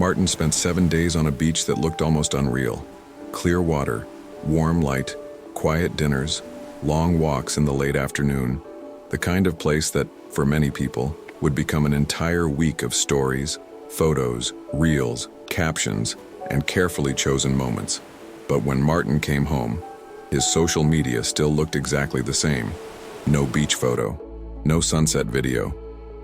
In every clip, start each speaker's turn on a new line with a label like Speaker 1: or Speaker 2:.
Speaker 1: Martin spent 7 days on a beach that looked almost unreal. Clear water, warm light, quiet dinners, long walks in the late afternoon. The kind of place that, for many people, would become an entire week of stories, photos, reels, captions, and carefully chosen moments. But when Martin came home, his social media still looked exactly the same. No beach photo, no sunset video,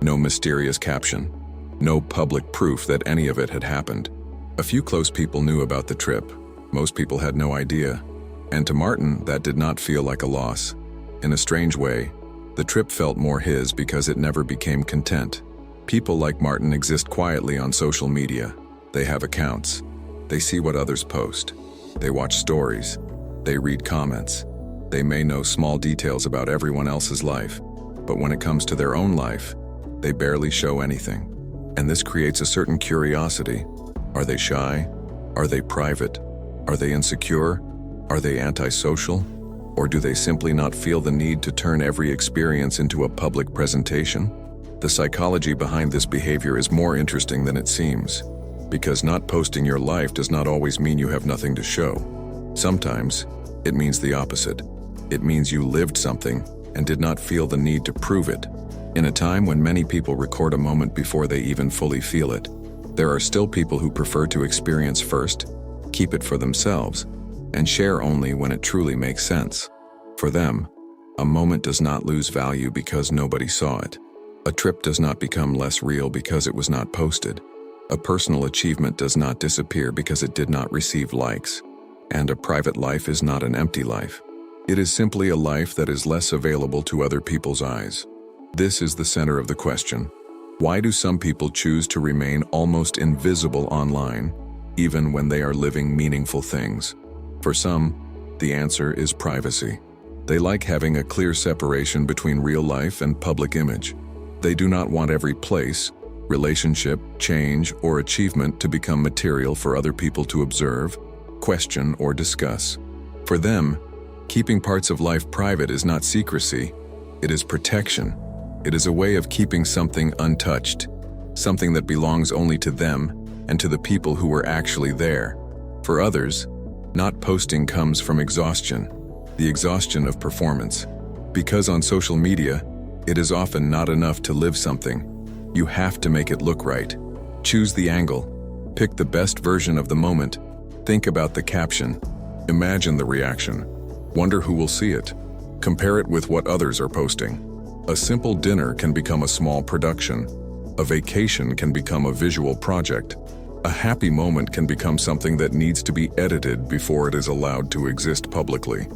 Speaker 1: no mysterious caption, no public proof that any of it had happened. A few close people knew about the trip. Most people had no idea. And to Martin, that did not feel like a loss. In a strange way, the trip felt more his because it never became content. People like Martin exist quietly on social media. They have accounts. They see what others post. They watch stories. They read comments. They may know small details about everyone else's life, but when it comes to their own life, they barely show anything. And this creates a certain curiosity. Are they shy? Are they private? Are they insecure? Are they antisocial? Or do they simply not feel the need to turn every experience into a public presentation? The psychology behind this behavior is more interesting than it seems, because not posting your life does not always mean you have nothing to show. Sometimes, it means the opposite. It means you lived something and did not feel the need to prove it. In a time when many people record a moment before they even fully feel it, there are still people who prefer to experience first, keep it for themselves, and share only when it truly makes sense. For them, a moment does not lose value because nobody saw it. A trip does not become less real because it was not posted. A personal achievement does not disappear because it did not receive likes. And a private life is not an empty life. It is simply a life that is less available to other people's eyes. This is the center of the question. Why do some people choose to remain almost invisible online, even when they are living meaningful things? For some, the answer is privacy. They like having a clear separation between real life and public image. They do not want every place, relationship, change, or achievement to become material for other people to observe, question, or discuss. For them, keeping parts of life private is not secrecy, it is protection. It is a way of keeping something untouched, something that belongs only to them and to the people who were actually there. For others, not posting comes from exhaustion, the exhaustion of performance. Because on social media, it is often not enough to live something. You have to make it look right. Choose the angle. Pick the best version of the moment. Think about the caption. Imagine the reaction. Wonder who will see it. Compare it with what others are posting. A simple dinner can become a small production. A vacation can become a visual project. A happy moment can become something that needs to be edited before it is allowed to exist publicly.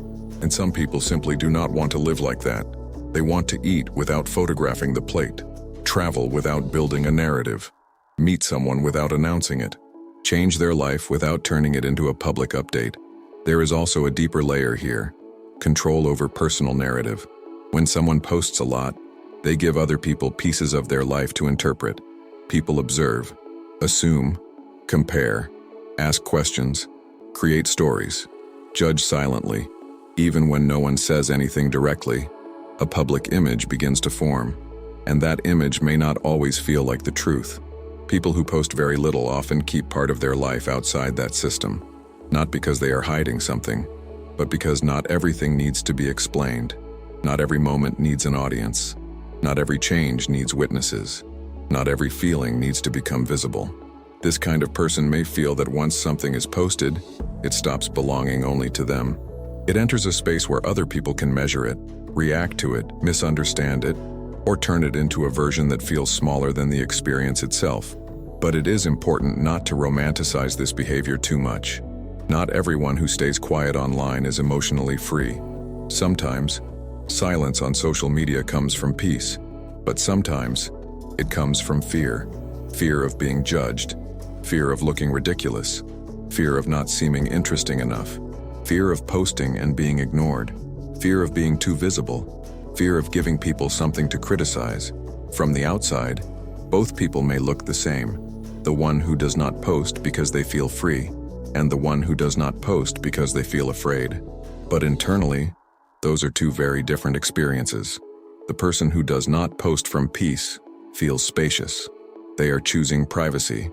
Speaker 1: And some people simply do not want to live like that. They want to eat without photographing the plate, travel without building a narrative, meet someone without announcing it, change their life without turning it into a public update. There is also a deeper layer here: control over personal narrative. When someone posts a lot, they give other people pieces of their life to interpret. People observe, assume, compare, ask questions, create stories, judge silently. Even when no one says anything directly, a public image begins to form, and that image may not always feel like the truth. People who post very little often keep part of their life outside that system, not because they are hiding something, but because not everything needs to be explained. Not every moment needs an audience. Not every change needs witnesses. Not every feeling needs to become visible. This kind of person may feel that once something is posted, it stops belonging only to them. It enters a space where other people can measure it, react to it, misunderstand it, or turn it into a version that feels smaller than the experience itself. But it is important not to romanticize this behavior too much. Not everyone who stays quiet online is emotionally free. Sometimes, silence on social media comes from peace, but sometimes it comes from fear. Fear of being judged, fear of looking ridiculous, fear of not seeming interesting enough, fear of posting and being ignored, fear of being too visible, fear of giving people something to criticize. From the outside, both people may look the same: the one who does not post because they feel free, and the one who does not post because they feel afraid. But internally, those are two very different experiences. The person who does not post from peace feels spacious. They are choosing privacy.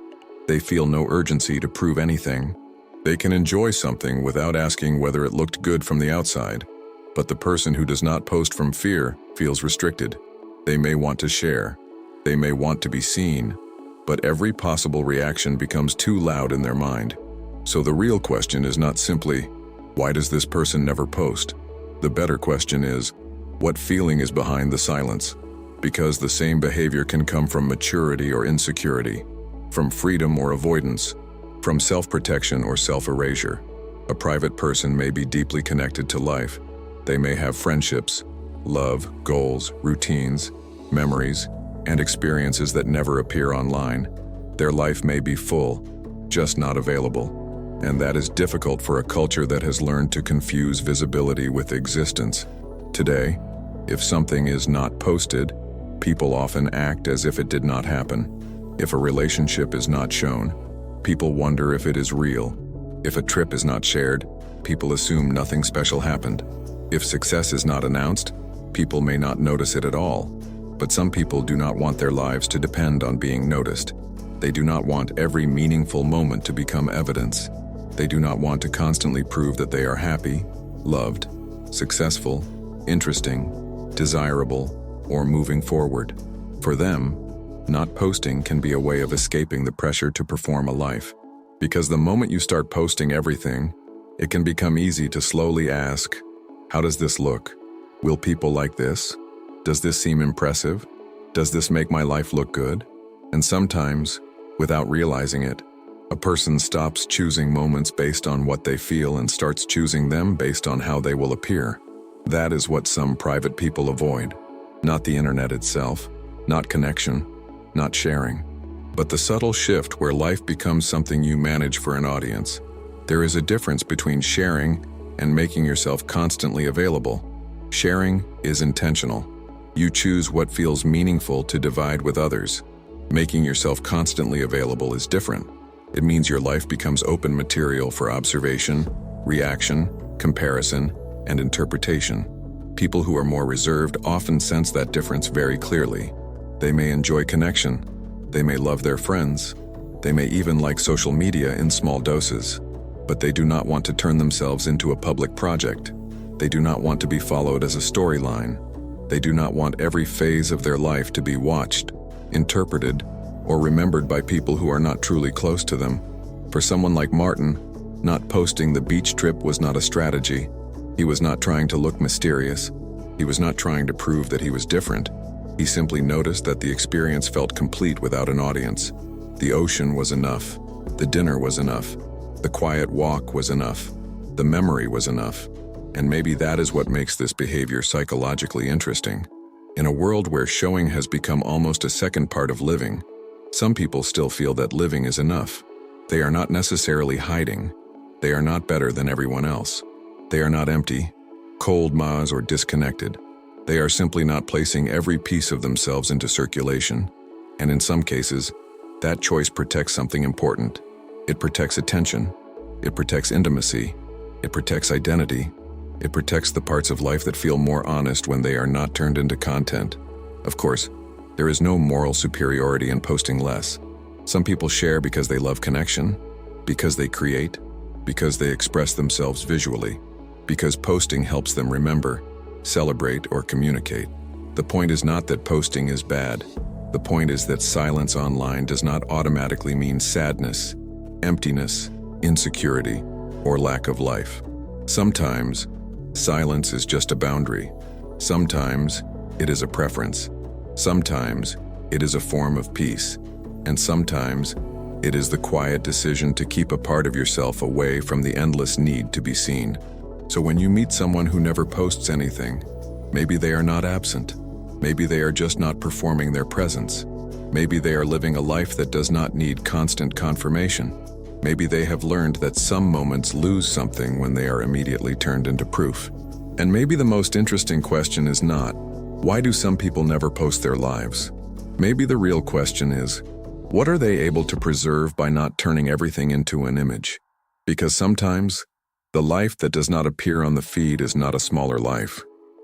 Speaker 1: They feel no urgency to prove anything. They can enjoy something without asking whether it looked good from the outside. But the person who does not post from fear feels restricted. They may want to share. They may want to be seen. But every possible reaction becomes too loud in their mind. So the real question is not simply, why does this person never post? The better question is, what feeling is behind the silence? Because the same behavior can come from maturity or insecurity, from freedom or avoidance, from self-protection or self-erasure. A private person may be deeply connected to life. They may have friendships, love, goals, routines, memories, and experiences that never appear online. Their life may be full, just not available. And that is difficult for a culture that has learned to confuse visibility with existence. Today, if something is not posted, people often act as if it did not happen. If a relationship is not shown, people wonder if it is real. If a trip is not shared, people assume nothing special happened. If success is not announced, people may not notice it at all. But some people do not want their lives to depend on being noticed. They do not want every meaningful moment to become evidence. They do not want to constantly prove that they are happy, loved, successful, interesting, desirable, or moving forward. For them, not posting can be a way of escaping the pressure to perform a life. Because the moment you start posting everything, it can become easy to slowly ask, how does this look? Will people like this? Does this seem impressive? Does this make my life look good? And sometimes, without realizing it, a person stops choosing moments based on what they feel and starts choosing them based on how they will appear. That is what some private people avoid. Not the internet itself, not connection, not sharing, but the subtle shift where life becomes something you manage for an audience. There is a difference between sharing and making yourself constantly available. Sharing is intentional. You choose what feels meaningful to divide with others. Making yourself constantly available is different. It means your life becomes open material for observation, reaction, comparison, and interpretation. People who are more reserved often sense that difference very clearly. They may enjoy connection. They may love their friends. They may even like social media in small doses. But they do not want to turn themselves into a public project. They do not want to be followed as a storyline. They do not want every phase of their life to be watched, interpreted, or remembered by people who are not truly close to them. For someone like Martin, not posting the beach trip was not a strategy. He was not trying to look mysterious. He was not trying to prove that he was different. He simply noticed that the experience felt complete without an audience. The ocean was enough. The dinner was enough. The quiet walk was enough. The memory was enough. And maybe that is what makes this behavior psychologically interesting. In a world where showing has become almost a second part of living, some people still feel that living is enough. They are not necessarily hiding. They are not better than everyone else. They are not empty, cold ma's, or disconnected. They are simply not placing every piece of themselves into circulation. And in some cases, that choice protects something important. It protects attention. It protects intimacy. It protects identity. It protects the parts of life that feel more honest when they are not turned into content. Of course, there is no moral superiority in posting less. Some people share because they love connection, because they create, because they express themselves visually, because posting helps them remember, celebrate, or communicate. The point is not that posting is bad. The point is that silence online does not automatically mean sadness, emptiness, insecurity, or lack of life. Sometimes, silence is just a boundary. Sometimes, it is a preference. Sometimes, it is a form of peace. And sometimes, it is the quiet decision to keep a part of yourself away from the endless need to be seen. So when you meet someone who never posts anything, maybe they are not absent. Maybe they are just not performing their presence. Maybe they are living a life that does not need constant confirmation. Maybe they have learned that some moments lose something when they are immediately turned into proof. And maybe the most interesting question is not, why do some people never post their lives? Maybe the real question is, what are they able to preserve by not turning everything into an image? Because sometimes, the life that does not appear on the feed is not a smaller life.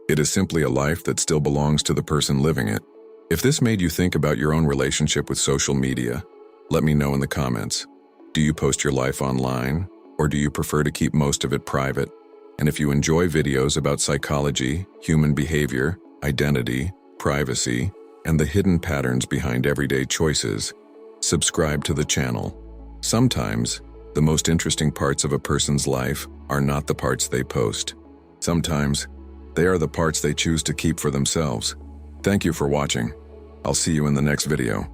Speaker 1: It is simply a life that still belongs to the person living it. If this made you think about your own relationship with social media, Let me know in the comments. Do you post your life online, or do you prefer to keep most of it private? And if you enjoy videos about psychology, human behavior, identity, privacy, and the hidden patterns behind everyday choices, subscribe to the channel. Sometimes, the most interesting parts of a person's life are not the parts they post. Sometimes, they are the parts they choose to keep for themselves. Thank you for watching. I'll see you in the next video.